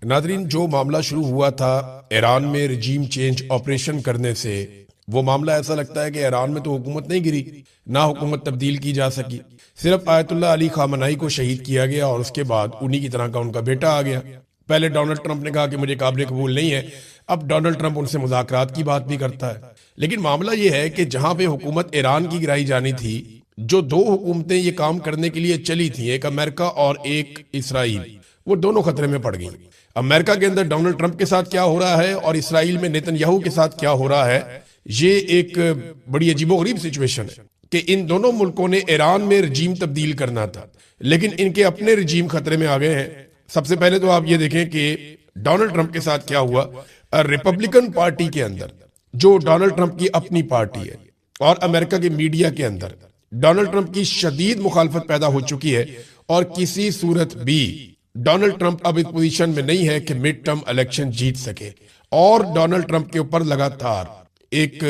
ناظرین، جو معاملہ شروع ہوا تھا ایران میں رجیم چینج آپریشن کرنے سے، وہ معاملہ ایسا لگتا ہے کہ ایران میں تو حکومت نہیں گری، نہ حکومت تبدیل کی جا سکی، صرف آیت اللہ علی خامنائی کو شہید کیا گیا اور اس کے بعد انہی کی طرح کا ان کا بیٹا آ گیا۔ پہلے ڈونلڈ ٹرمپ نے کہا کہ مجھے قابل قبول نہیں ہے، اب ڈونلڈ ٹرمپ ان سے مذاکرات کی بات بھی کرتا ہے۔ لیکن معاملہ یہ ہے کہ جہاں پہ حکومت ایران کی گرائی جانی تھی، جو دو حکومتیں یہ کام کرنے کے لیے چلی تھیں، ایک امریکہ اور ایک اسرائیل، وہ دونوں خطرے میں پڑ گئیں۔ امریکہ کے اندر ڈونلڈ ٹرمپ کے ساتھ کیا ہو رہا ہے اور اسرائیل میں نیتن یاہو کے ساتھ کیا ہو رہا ہے، یہ ایک بڑی عجیب و غریب سچویشن ہے کہ ان دونوں ملکوں نے ایران میں رجیم تبدیل کرنا تھا، لیکن ان کے اپنے رجیم خطرے میں آ گئے ہیں۔ سب سے پہلے تو آپ یہ دیکھیں کہ ڈونلڈ ٹرمپ کے ساتھ کیا ہوا۔ ریپبلکن پارٹی کے اندر، جو ڈونلڈ ٹرمپ کی اپنی پارٹی ہے، اور امریکہ کے میڈیا کے اندر ڈونلڈ ٹرمپ کی شدید مخالفت پیدا ہو چکی ہے، اور کسی صورت بھی ڈونلڈ ٹرمپ اب اس پوزیشن میں نہیں ہے کہ مڈ ٹرم الیکشن جیت سکے، اور ڈونلڈ ٹرمپ کے اوپر لگاتار ایک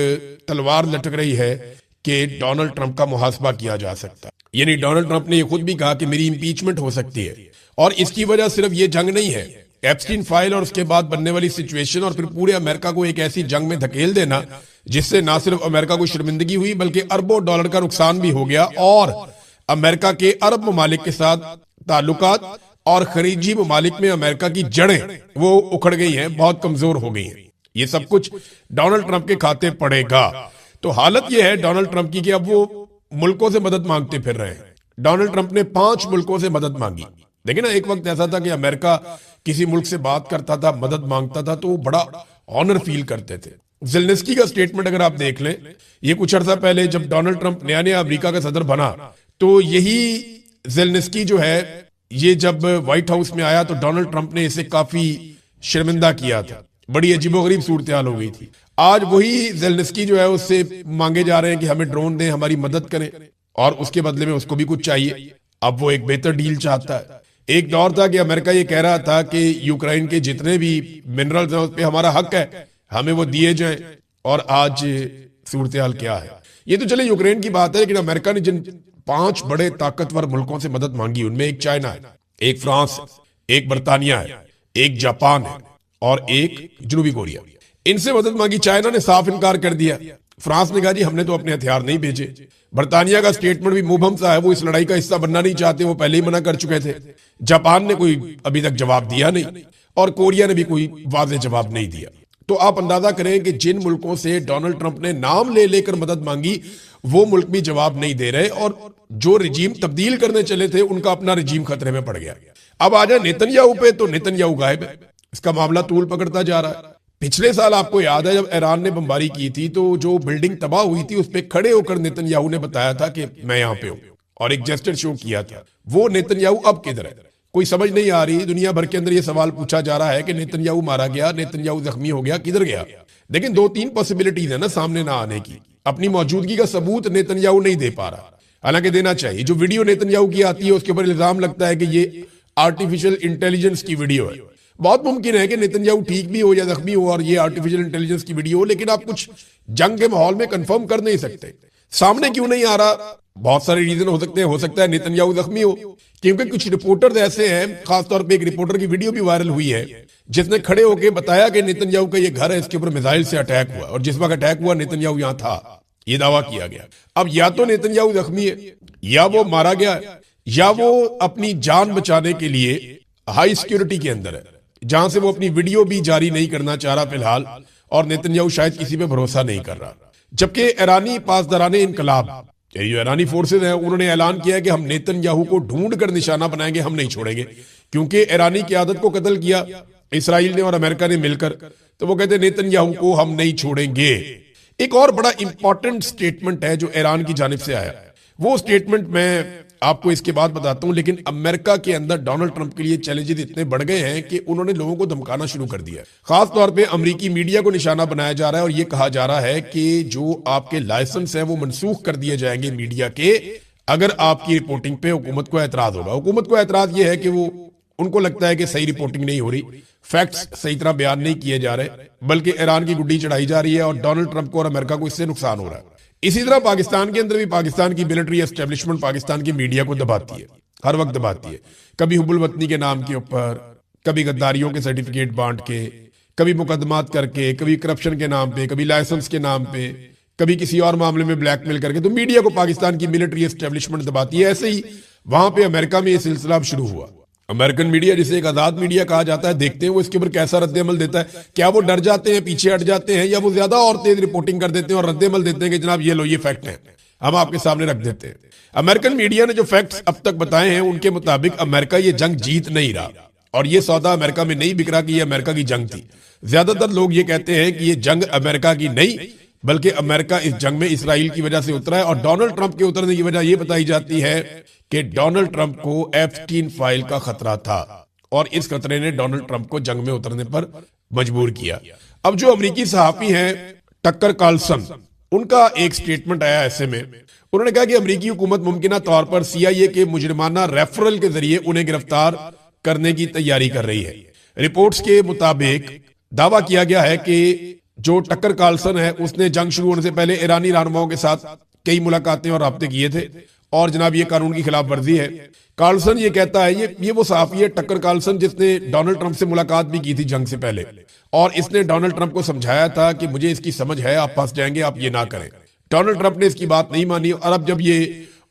تلوار لٹک رہی ہے کہ ڈونلڈ ٹرمپ کا محاسبہ کیا جا سکتا ہے۔ یعنی ڈونلڈ ٹرمپ نے یہ خود بھی کہا کہ میری امپیچمنٹ ہو سکتی ہے، اور اس کی وجہ صرف یہ جنگ نہیں ہے، ایپسٹین فائل اور اس کے بعد بننے والی سچویشن، اور پھر پورے امریکہ کو ایک ایسی جنگ میں دھکیل دینا جس سے نہ صرف امریکہ کو شرمندگی ہوئی بلکہ اربوں ڈالر کا نقصان بھی ہو گیا، اور امریکہ کے عرب ممالک کے ساتھ تعلقات اور خلیجی ممالک میں امریکہ کی جڑیں وہ اکھڑ گئی ہیں، بہت کمزور ہو گئی ہیں۔ یہ سب کچھ ڈونلڈ ٹرمپ کے کھاتے پڑے گا۔ تو حالت یہ ہے ڈونلڈ ٹرمپ کی کہ اب وہ ملکوں سے مدد مانگتے پھر رہے ہیں۔ ڈونلڈ ٹرمپ نے 5 ملکوں سے مدد مانگی۔ دیکھیں نا، ایک وقت ایسا تھا کہ امریکہ کسی ملک سے بات کرتا تھا، مدد مانگتا تھا تو وہ بڑا آنر فیل کرتے تھے۔ زیلنسکی کا سٹیٹمنٹ اگر آپ دیکھ لیں، یہ کچھ عرصہ پہلے جب ڈونلڈ ٹرمپ نیا امریکہ کا صدر بنا، تو یہی زیلنسکی جو ہے، یہ جب وائٹ ہاؤس میں آیا تو ڈونلڈ ٹرمپ نے اسے کافی شرمندہ کیا تھا، بڑی عجیب و غریب صورتحال ہو گئی تھی۔ آج وہی زیلنسکی جو ہے اس سے مانگے جا رہے ہیں کہ ہمیں ڈرون دیں، ہماری مدد کریں، اور اس کے بدلے میں اس کو بھی کچھ چاہیے۔ اب وہ ایک بہتر ڈیل چاہتا ہے۔ ایک دور تھا کہ امریکہ یہ کہہ رہا تھا کہ یوکرائن کے جتنے بھی منرلز ہیں اس پہ ہمارا حق ہے، ہمیں وہ دیے جائیں، اور آج صورتحال کیا ہے۔ یہ تو چلے یوکرائن کی بات ہے، لیکن امریکہ نے جن 5 بڑے طاقتور ملکوں سے مدد مانگی، ان میں ایک چائنا ہے، ایک فرانس ہے، ایک برطانیہ ہے، ایک جاپان ہے، اور ایک جنوبی کوریا۔ ان سے مدد مانگی، چائنا نے صاف انکار کر دیا۔ فرانس نے کہا جی ہم نے تو اپنے ہتھیار نہیں بھیجے۔ برطانیہ کا سٹیٹمنٹ بھی مبہم سا ہے، وہ اس لڑائی کا حصہ بننا نہیں چاہتے، وہ پہلے ہی منع کر چکے تھے۔ جاپان نے کوئی ابھی تک جواب دیا نہیں، اور کوریا نے بھی کوئی واضح جواب نہیں دیا۔ تو آپ اندازہ کریں کہ جن ملکوں سے ڈونلڈ ٹرمپ نے نام لے لے کر مدد مانگی، وہ ملک بھی جواب نہیں دے رہے، اور جو رجیم تبدیل کرنے چلے تھے ان کا اپنا رجیم خطرے میں پڑ گیا۔ اب آ جائے نیتن یاہو پہ، تو نیتن یاہو غائب ہے، اس کا معاملہ طول پکڑتا جا رہا ہے۔ پچھلے سال آپ کو یاد ہے جب ایران نے بمباری کی تھی، تو جو بلڈنگ تباہ ہوئی تھی اس پہ کھڑے ہو کر نیتن یاہو نے بتایا تھا کہ میں یہاں پہ ہوں، اور ایک جیسچر شو کیا تھا۔ وہ نیتن یاہو اب کدھر ہے؟ کوئی سمجھ نہیں آ رہی۔ دنیا بھر کے اندر یہ سوال پوچھا جا رہا ہے کہ نیتن یاہو مارا گیا، نیتن یاہو زخمی ہو گیا، کدھر گیا؟ لیکن 2-3 پاسبلٹیز ہیں نا سامنے نہ آنے کی۔ اپنی موجودگی کا ثبوت نیتن یاہو نہیں دے پا رہا، حالانکہ دینا چاہیے۔ جو ویڈیو نیتن یاہو کی آتی ہے اس کے اوپر الزام لگتا ہے کہ یہ آرٹیفیشل انٹیلیجنس کی ویڈیو ہے۔ بہت ممکن ہے کہ نیتن یاہو ٹھیک بھی ہو یا زخمی ہو اور یہ آرٹیفیشل انٹیلیجنس کی ویڈیو ہو، لیکن آپ کچھ جنگ کے ماحول میں کنفرم کر نہیں سکتے۔ سامنے کیوں نہیں آ رہا؟ بہت سارے ریزن ہو سکتا ہے نیتن یاہو زخمی ہو، کیونکہ کچھ رپورٹر ایسے ہیں، خاص طور پہ ایک رپورٹر کی ویڈیو بھی وائرل ہوئی ہے جس نے کھڑے ہو کے بتایا کہ نیتن یاہو کا یہ گھر ہے، اس کے اوپر میزائل سے اٹیک ہوا، اور جس وقت اٹیک ہوا نیتن یاہو یہاں تھا، یہ دعویٰ کیا گیا۔ اب یا تو نیتن یاہو زخمی ہے، یا وہ مارا گیا ہے، یا وہ اپنی جان بچانے کے لیے ہائی سیکیورٹی کے اندر ہے، جہاں سے وہ اپنی ویڈیو بھی جاری نہیں کرنا چاہ رہا فی الحال، اور نیتن یاہو شاید کسی پہ بھروسہ نہیں کر رہا۔ جبکہ ایرانی پاسداران انقلاب، جو ایرانی فورسز ہیں، انہوں نے اعلان کیا ہے کہ ہم نیتن یاہو کو ڈھونڈ کر نشانہ بنائیں گے، ہم نہیں چھوڑیں گے، کیونکہ ایرانی قیادت کو قتل کیا اسرائیل نے اور امریکہ نے مل کر، تو وہ کہتے ہیں نیتن یاہو کو ہم نہیں چھوڑیں گے۔ ایک اور بڑا امپورٹنٹ سٹیٹمنٹ ہے جو ایران کی جانب سے آیا، وہ سٹیٹمنٹ میں آپ کو اس کے بعد بتاتا ہوں، لیکن امریکہ کے اندر ڈونلڈ ٹرمپ کے لیے چیلنجز اتنے بڑھ گئے ہیں کہ انہوں نے لوگوں کو دھمکانا شروع کر دیا ہے۔ خاص طور پہ امریکی میڈیا کو نشانہ بنایا جا رہا ہے، اور یہ کہا جا رہا ہے کہ جو آپ کے لائسنس ہیں وہ منسوخ کر دیے جائیں گے میڈیا کے، اگر آپ کی رپورٹنگ پہ حکومت کو اعتراض ہوگا۔ حکومت کو اعتراض یہ ہے کہ وہ ان کو لگتا ہے کہ صحیح رپورٹنگ نہیں ہو رہی، فیکٹس صحیح طرح بیان نہیں کیے جا رہے، بلکہ ایران کی گڈی چڑھائی جا رہی ہے، اور ڈونلڈ ٹرمپ کو اور امریکہ کو اس سے نقصان ہو رہا ہے۔ اسی طرح پاکستان کے اندر بھی پاکستان کی ملٹری اسٹیبلشمنٹ پاکستان کی میڈیا کو دباتی ہے، ہر وقت دباتی ہے، کبھی حب الوطنی کے نام کے اوپر، کبھی غداریوں کے سرٹیفکیٹ بانٹ کے، کبھی مقدمات کر کے، کبھی کرپشن کے نام پہ، کبھی لائسنس کے نام پہ، کبھی کسی اور معاملے میں بلیک میل کر کے، تو میڈیا کو پاکستان کی ملٹری اسٹیبلشمنٹ دباتی ہے. ایسے ہی وہاں پہ امریکہ میں یہ سلسلہ اب شروع ہوا. امریکن میڈیا جسے ایک آزاد میڈیا کہا جاتا ہے، دیکھتے ہیں وہ اس کے اوپر کیسا رد عمل دیتا ہے. کیا وہ ڈر جاتے ہیں، پیچھے ہٹ جاتے ہیں، یا وہ زیادہ اور تیز رپورٹنگ کر دیتے ہیں اور رد عمل دیتے ہیں کہ جناب یہ لو، یہ فیکٹ ہیں، ہم آپ کے سامنے رکھ دیتے ہیں. امریکن میڈیا نے جو فیکٹس اب تک بتائے ہیں ان کے مطابق امریکہ یہ جنگ جیت نہیں رہا، اور یہ سودا امریکہ میں نہیں بک رہا کہ یہ امریکہ کی جنگ تھی. زیادہ تر لوگ یہ کہتے ہیں کہ یہ جنگ امریکہ کی نہیں بلکہ امریکہ اس جنگ میں اسرائیل کی وجہ سے اترا ہے. اور ڈونلڈ ٹرمپ کے اترنے کی وجہ یہ بتائی جاتی ہے کہ ڈونلڈ ٹرمپ کو ایپسٹین فائل کا خطرہ تھا، اور اس خطرے نے ڈونلڈ ٹرمپ کو جنگ میں اترنے پر مجبور کیا. اب جو امریکی صحافی ہیں ٹکر کارلسن، ان کا ایک سٹیٹمنٹ آیا ایسے میں، انہوں نے کہا کہ امریکی حکومت ممکنہ طور پر سی آئی اے کے مجرمانہ ریفرل کے ذریعے انہیں گرفتار کرنے کی تیاری کر رہی ہے. رپورٹس کے مطابق دعویٰ کیا گیا ہے کہ جو ٹکر کارلسن ہے اس نے جنگ شروع ہونے سے پہلے ایرانی رہنماؤں کے ساتھ کئی ملاقاتیں اور رابطے کیے تھے، اور جناب یہ قانون کی خلاف ورزی ہے. کارلسن یہ کہتا ہے، یہ وہ صحافی ہے ٹکر کارلسن جس نے ڈونلڈ ٹرمپ سے ملاقات بھی کی تھی جنگ سے پہلے، اور اس نے ڈونلڈ ٹرمپ کو سمجھایا تھا کہ مجھے اس کی سمجھ ہے، آپ پھنس جائیں گے، آپ یہ نہ کریں. ڈونلڈ ٹرمپ نے اس کی بات نہیں مانی، اور اب جب یہ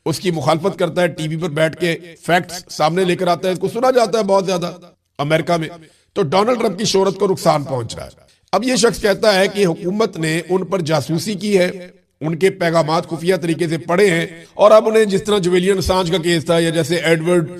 اس کی مخالفت کرتا ہے، ٹی وی پر بیٹھ کے فیکٹس سامنے لے کر آتا ہے، اس کو سنا جاتا ہے بہت زیادہ امریکہ میں، تو ڈونلڈ ٹرمپ کی شہرت کو نقصان پہنچ رہا ہے. اب یہ شخص کہتا ہے کہ حکومت نے ان پر جاسوسی کی ہے، ان کے پیغامات خفیہ طریقے سے پڑھے ہیں، اور اب انہیں جس طرح جویلین اسانج کا کیس تھا یا جیسے ایڈورڈ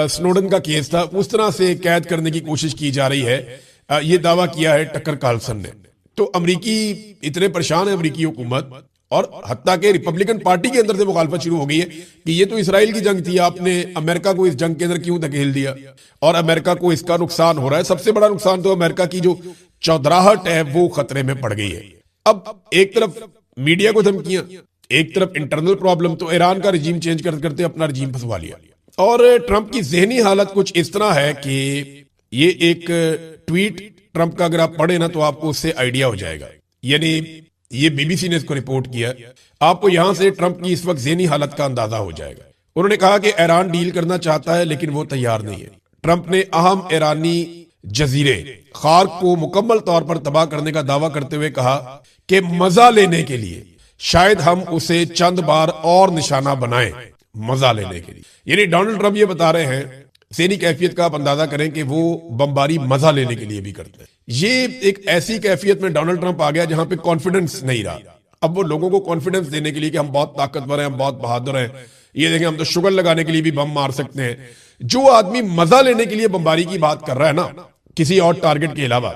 سنوڈن کا کیس تھا اس طرح سے قید کرنے کی کوشش کی جا رہی ہے. یہ دعویٰ کیا ہے ٹکر کارلسن نے. تو امریکی اتنے پریشان ہے، امریکی حکومت، اور حتیٰ کہ ریپبلکن پارٹی کے اندر سے مخالفت شروع ہو گئی ہے کہ یہ تو اسرائیل کی جنگ تھی، آپ نے امریکہ کو اس جنگ کے اندر کیوں دھکیل دیا، اور امریکہ کو اس کا نقصان ہو رہا ہے. سب سے بڑا نقصان تو امریکہ کی جو چودراہٹ ہے وہ خطرے میں پڑ گئی ہے. اب ایک طرف میڈیا کو دھمکیاں، ایک طرف انٹرنل پرابلم، تو ایران کا رجیم چینج کرتے اپنا رجیم پھنسوا لیا. اور ٹرمپ کی ذہنی حالت کچھ اس طرح ہے کہ یہ ایک ٹویٹ ٹرمپ کا اگر آپ پڑھیں نا تو آپ کو اس سے آئیڈیا ہو جائے گا. یعنی یہ بی بی سی نے اس کو رپورٹ کیا، آپ کو یہاں سے ٹرمپ کی اس وقت ذہنی حالت کا اندازہ ہو جائے گا. انہوں نے کہا کہ ایران ڈیل کرنا چاہتا ہے لیکن وہ تیار نہیں ہے. ٹرمپ نے اہم ایرانی جزیرے خارق کو مکمل طور پر تباہ کرنے کا دعویٰ کرتے ہوئے کہا کہ مزہ لینے کے لیے شاید ہم اسے چند بار اور نشانہ بنائیں. مزہ لینے کے لیے یعنی ڈونلڈ ٹرمپ یہ بتا رہے ہیں، ذہنی کیفیت کا آپ اندازہ کریں کہ وہ بمباری مزہ لینے کے لیے بھی کرتے ہیں. یہ ایک ایسی کیفیت میں ڈونلڈ ٹرمپ آ گیا جہاں پہ کانفیڈنس نہیں رہا. اب وہ لوگوں کو کانفیڈنس دینے کے لیے کہ ہم بہت طاقتور ہیں، ہم بہت بہادر ہیں، یہ دیکھیں ہم تو شوگر لگانے کے لیے بھی بم مار سکتے ہیں. جو آدمی مزہ لینے کے لیے بمباری کی بات کر رہا ہے نا کسی اور ٹارگٹ کے علاوہ،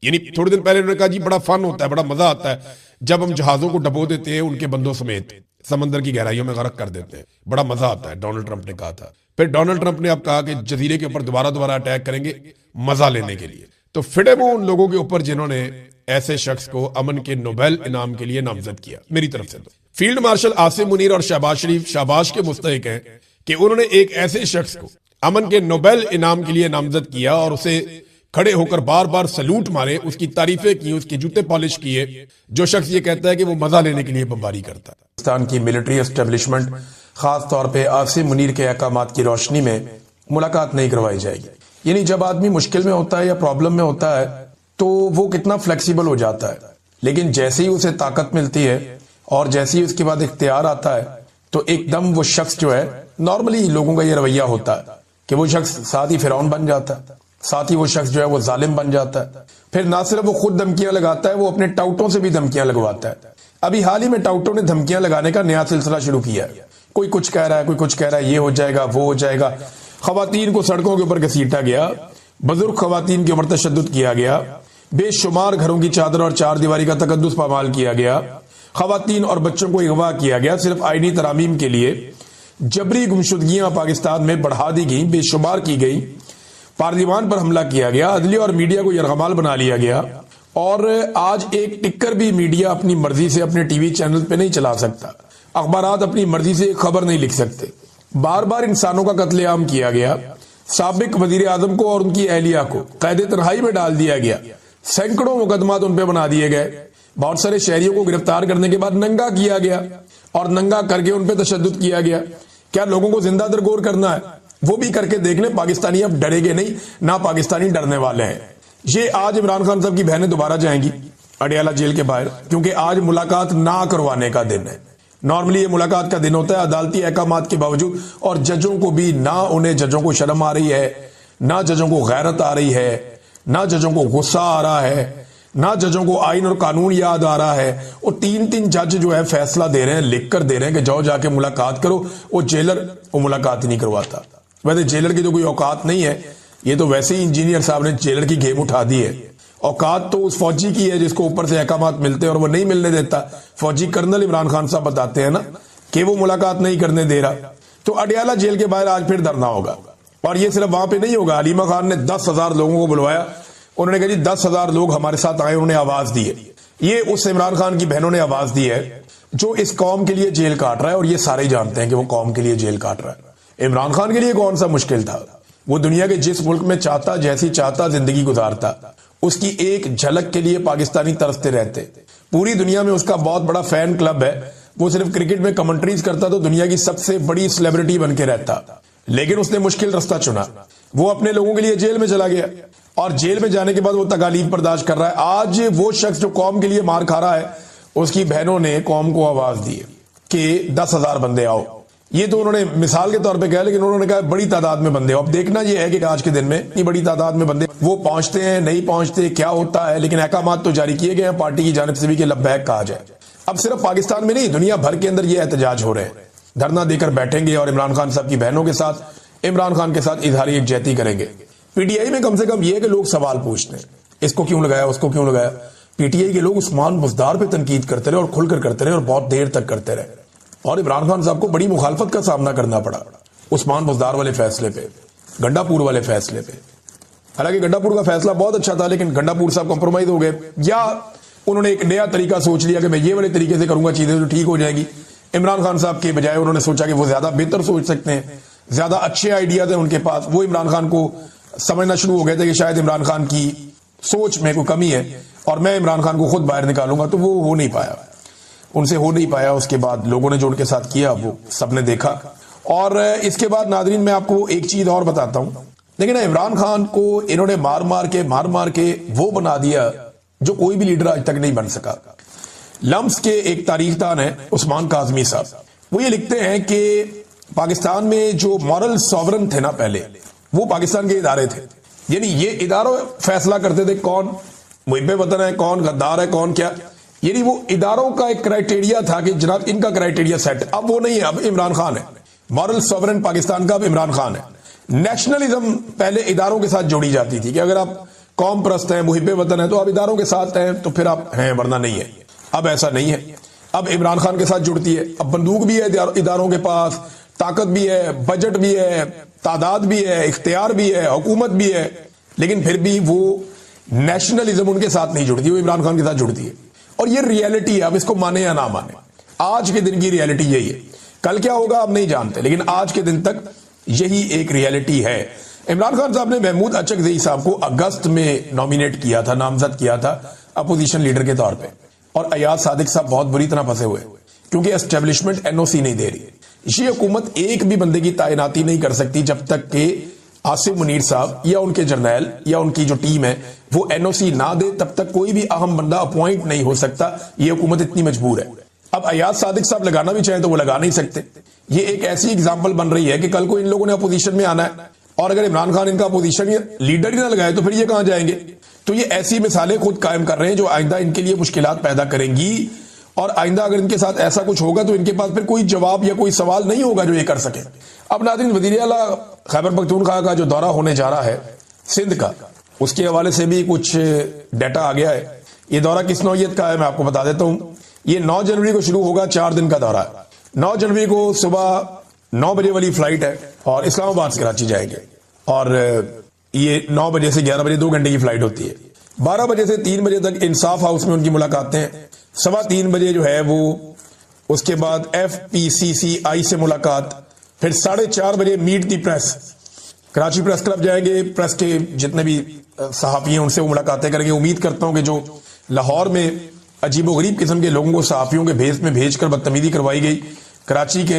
یعنی تھوڑے دن پہلے انہوں نے کہا جی بڑا فن ہوتا ہے، بڑا مزہ آتا ہے جب ہم جہازوں کو ڈبو دیتے ہیں ان کے بندوں سمیت، سمندر کی گہرائیوں میں غرق کر دیتے ہیں، بڑا مزہ آتا ہے، ڈونلڈ ٹرمپ نے کہا تھا. پھر ڈونلڈ ٹرمپ نے اب کہا کہ جزیرے کے اوپر دوبارہ اٹیک کریں گے مزہ لینے کے لیے. تو فٹے وہ ان لوگوں کے اوپر جنہوں نے ایسے شخص کو امن کے نوبل انعام کے لیے نامزد کیا. میری طرف سے تو فیلڈ مارشل عاصم منیر اور شہباز شریف شاباش کے مستحق ہیں کہ انہوں نے ایک ایسے شخص کو امن کے نوبل انعام کے لیے نامزد کیا اور اسے کھڑے ہو کر بار بار سلوٹ مارے، اس کی تعریفیں کی، اس کے جوتے پالش کیے، جو شخص یہ کہتا ہے کہ وہ مزہ لینے کے لیے بمباری کرتا ہے. پاکستان کی ملٹری اسٹیبلشمنٹ خاص طور پہ عاصم منیر کے احکامات کی روشنی میں ملاقات نہیں کروائی جائے گی. یعنی جب آدمی مشکل میں ہوتا ہے یا پرابلم میں ہوتا ہے تو وہ کتنا فلیکسیبل ہو جاتا ہے، لیکن جیسے ہی اسے طاقت ملتی ہے اور جیسے ہی اس کے بعد اختیار آتا ہے تو ایک دم وہ شخص جو ہے، نارملی لوگوں کا یہ رویہ ہوتا ہے کہ وہ شخص ساتھ ہی فرعون بن جاتا ہے، ساتھ ہی وہ شخص جو ہے وہ ظالم بن جاتا ہے. پھر نہ صرف وہ خود دھمکیاں لگاتا ہے، وہ اپنے ٹاؤٹوں سے بھی دھمکیاں لگواتا ہے. ابھی حال ہی میں ٹاؤٹوں نے دھمکیاں لگانے کا نیا سلسلہ شروع کیا ہے. کوئی کچھ کہہ رہا ہے، کوئی کچھ کہہ رہا ہے، یہ ہو جائے گا، وہ ہو جائے گا. خواتین کو سڑکوں کے اوپر گھسیٹا گیا، بزرگ خواتین کے اوپر تشدد کیا گیا، بے شمار گھروں کی چادر اور چار دیواری کا تقدس پامال کیا گیا، خواتین اور بچوں کو اغوا کیا گیا صرف آئینی ترامیم کے لیے. جبری گمشدگیاں پاکستان میں بڑھا دی گئیں، بے شمار کی گئی، پارلیمان پر حملہ کیا گیا، عدلیہ اور میڈیا کو یرغمال بنا لیا گیا، اور آج ایک ٹکر بھی میڈیا اپنی مرضی سے اپنے ٹی وی چینل پہ نہیں چلا سکتا، اخبارات اپنی مرضی سے خبر نہیں لکھ سکتے. بار بار انسانوں کا قتل عام کیا گیا، سابق وزیر اعظم کو اور ان کی اہلیہ کو قید تنہائی میں ڈال دیا گیا، سینکڑوں مقدمات ان پہ بنا دیے گئے، بہت سارے شہریوں کو گرفتار کرنے کے بعد ننگا کیا گیا اور ننگا کر کے ان پہ تشدد کیا گیا. کیا لوگوں کو زندہ درگور کرنا ہے؟ وہ بھی کر کے دیکھ لیں. پاکستانی اب ڈرے گے نہیں, نہ پاکستانی ڈرنے والے ہیں. یہ آج عمران خان صاحب کی بہنیں دوبارہ جائیں گی اڈیالہ جیل کے باہر, کیونکہ آج ملاقات نہ کروانے کا دن ہے. نارملی یہ ملاقات کا دن ہوتا ہے عدالتی احکامات کے باوجود, اور ججوں کو بھی نہ انہیں ججوں کو شرم آ رہی ہے, نہ ججوں کو غیرت آ رہی ہے, نہ ججوں کو غصہ آ رہا ہے, نہ ججوں کو آئین اور قانون یاد آ رہا ہے. وہ تین جج جو ہے فیصلہ دے رہے ہیں, لکھ کر دے رہے ہیں کہ جاؤ جا کے ملاقات کرو. وہ جیلر وہ ملاقات ہی نہیں کرواتا. ویسے جیلر کی تو کوئی اوقات نہیں ہے, یہ تو ویسے ہی انجینئر صاحب نے جیلر کی گیم اٹھا دی ہے. اوقات تو اس فوجی کی ہے جس کو اوپر سے احکامات ملتے ہیں اور وہ نہیں ملنے دیتا. فوجی کرنل عمران خان صاحب بتاتے ہیں نا کہ وہ ملاقات نہیں کرنے دے رہا. تو اڈیالہ جیل کے باہر آج پھر دھرنا ہوگا, اور یہ صرف وہاں پہ نہیں ہوگا. حلیمہ خان نے 10,000 لوگوں کو بلوایا, انہوں نے کہا جی 10,000 لوگ ہمارے ساتھ آئے, انہوں نے آواز دی ہے. یہ اس عمران خان کی بہنوں نے آواز دی ہے جو اس قوم کے لیے جیل کاٹ رہا ہے, اور یہ سارے جانتے ہیں کہ وہ قوم کے لیے جیل کاٹ رہا ہے. عمران خان کے لیے کون سا مشکل تھا؟ وہ دنیا کے جس ملک میں چاہتا جیسی چاہتا زندگی گزارتا, اس کی ایک جھلک کے لیے پاکستانی ترستے رہتے. پوری دنیا میں اس کا بہت بڑا فین کلب ہے. وہ صرف کرکٹ میں کمنٹریز کرتا تو دنیا کی سب سے بڑی سیلیبریٹی بن کے رہتا, لیکن اس نے مشکل رستہ چنا. وہ اپنے لوگوں کے لیے جیل میں چلا گیا, اور جیل میں جانے کے بعد وہ تکالیف برداشت کر رہا ہے. آج وہ شخص جو قوم کے لیے مار کھا رہا ہے, اس کی بہنوں نے قوم کو آواز دی کہ 10,000 بندے آؤ. یہ تو انہوں نے مثال کے طور پہ کہا, لیکن انہوں نے کہا بڑی تعداد میں بندے. اب دیکھنا یہ ہے کہ آج کے دن میں اتنی بڑی تعداد میں بندے وہ پہنچتے ہیں نہیں پہنچتے, کیا ہوتا ہے. لیکن احکامات تو جاری کیے گئے ہیں پارٹی کی جانب سے بھی کہ لبیک کہا جائے. اب صرف پاکستان میں نہیں, دنیا بھر کے اندر یہ احتجاج ہو رہے ہیں. دھرنا دے کر بیٹھیں گے اور عمران خان صاحب کی بہنوں کے ساتھ, عمران خان کے ساتھ اظہار یکجہتی کریں گے. پی ٹی آئی میں کم سے کم یہ ہے کہ لوگ سوال پوچھتے ہیں, اس کو کیوں لگایا, اس کو کیوں لگایا. پی ٹی آئی کے لوگ عثمان بزدار پہ تنقید کرتے رہے, اور کھل کر کرتے رہے, اور بہت دیر تک کرتے رہے. اور عمران خان صاحب کو بڑی مخالفت کا سامنا کرنا پڑا عثمان بزدار والے فیصلے پہ, گنڈا پور والے فیصلے پہ. حالانکہ گنڈا پور کا فیصلہ بہت اچھا تھا, لیکن گنڈا پور صاحب کمپرومائز ہو گئے, یا انہوں نے ایک نیا طریقہ سوچ لیا کہ میں یہ والے طریقے سے کروں گا, چیزیں تو ٹھیک ہو جائیں گی. عمران خان صاحب کے بجائے انہوں نے سوچا کہ وہ زیادہ بہتر سوچ سکتے ہیں, زیادہ اچھے آئیڈیاز ہیں ان کے پاس. وہ عمران خان کو سمجھنا شروع ہو گئے تھے کہ شاید عمران خان کی سوچ میں کوئی کمی ہے, اور میں عمران خان کو خود باہر نکالوں گا. تو وہ ہو نہیں پایا, ان سے ہو نہیں پایا. اس کے بعد لوگوں نے جو ان کے ساتھ کیا وہ سب نے دیکھا. اور اس کے بعد ناظرین میں آپ کو ایک چیز اور بتاتا ہوں. لیکن عمران خان کو انہوں نے مار مار کے وہ بنا دیا جو کوئی بھی لیڈر آج تک نہیں بن سکا. لمس کے ایک تاریخ دان ہیں عثمان کاظمی صاحب, وہ یہ لکھتے ہیں کہ پاکستان میں جو مورل سوورن تھے نا پہلے, وہ پاکستان کے ادارے تھے. یعنی یہ اداروں فیصلہ کرتے تھے کون محب وطن ہے, کون غدار ہے, کون کیا. یعنی وہ اداروں کا ایک کرائٹیریا تھا کہ جناب ان کا کرائٹیریا سیٹ. اب وہ نہیں ہے, اب عمران خان ہے. مورل سوورن پاکستان کا اب عمران خان ہے. نیشنلزم پہلے اداروں کے ساتھ جوڑی جاتی تھی کہ اگر آپ قوم پرست ہیں, محب وطن ہیں, تو آپ اداروں کے ساتھ ہیں, تو پھر آپ ہیں, ورنہ نہیں ہے. اب ایسا نہیں ہے, اب عمران خان کے ساتھ جڑتی ہے. اب بندوق بھی ہے اداروں کے پاس, طاقت بھی ہے, بجٹ بھی ہے, تعداد بھی ہے, اختیار بھی ہے, حکومت بھی ہے, لیکن پھر بھی وہ نیشنلزم ان کے ساتھ نہیں جڑتی, وہ عمران خان کے ساتھ جڑتی ہے. اور یہ ریئلٹی ہے, اب اس کو مانے یا نہ مانے, آج کے دن کی ریئلٹی یہی ہے. کل کیا ہوگا آپ نہیں جانتے, لیکن آج کے دن تک یہی ایک ریئلٹی ہے. عمران خان صاحب نے محمود اچکزئی صاحب کو اگست میں نامینیٹ کیا تھا, نامزد کیا تھا اپوزیشن لیڈر کے طور پہ, اور ایاز صادق صاحب بہت بری طرح پھنسے ہوئے کیونکہ اسٹیبلشمنٹ این او سی نہیں دے رہی. یہ حکومت ایک بھی بندے کی تعیناتی نہیں کر سکتی جب تک کہ آصف منیر صاحب یا ان کے جرنیل یا ان کی جو ٹیم ہے وہ این او سی نہ دے, تب تک کوئی بھی اہم بندہ اپوائنٹ نہیں ہو سکتا. یہ حکومت اتنی مجبور ہے. اب ایاز صادق صاحب لگانا بھی چاہیں تو وہ لگا نہیں سکتے. یہ ایک ایسی اگزامپل بن رہی ہے کہ کل کو ان لوگوں نے اپوزیشن میں آنا ہے, اور اگر عمران خان ان کا اپوزیشن لیڈر ہی نہ لگائے تو پھر یہ کہاں جائیں گے. تو یہ ایسی مثالیں خود قائم کر رہے ہیں جو آئندہ ان کے لیے مشکلات پیدا کریں گی, اور آئندہ اگر ان کے ساتھ ایسا کچھ ہوگا تو ان کے پاس پھر کوئی جواب یا کوئی سوال نہیں ہوگا جو یہ کر سکے. اب ناظرین, وزیر اعلیٰ خیبر پختونخوا کا جو دورہ ہونے جا رہا ہے سندھ کا, اس کے حوالے سے بھی کچھ ڈیٹا آ گیا ہے. یہ دورہ کس نوعیت کا ہے میں آپ کو بتا دیتا ہوں. یہ 9 جنوری کو شروع ہوگا, 4 دن کا دورہ ہے. 9 جنوری کو صبح 9 بجے والی فلائٹ ہے, اور اسلام آباد سے کراچی جائیں گے, اور یہ 9 بجے سے 11 بجے 2 گھنٹے کی فلائٹ ہوتی ہے. 12 بجے سے 3 بجے تک انصاف ہاؤس میں ان کی ملاقاتیں ہیں. 3:15 بجے جو ہے وہ اس کے بعد FPCCI سے ملاقات, پھر 4:30 بجے میٹ دی پریس, کراچی پریس کلب جائیں گے, پریس کے جتنے بھی صحافی ہیں ان سے وہ ملاقاتیں کریں گے. امید کرتا ہوں کہ جو لاہور میں عجیب و غریب قسم کے لوگوں کو صحافیوں کے بھیس میں بھیج کر بدتمیزی کروائی گئی, کراچی کے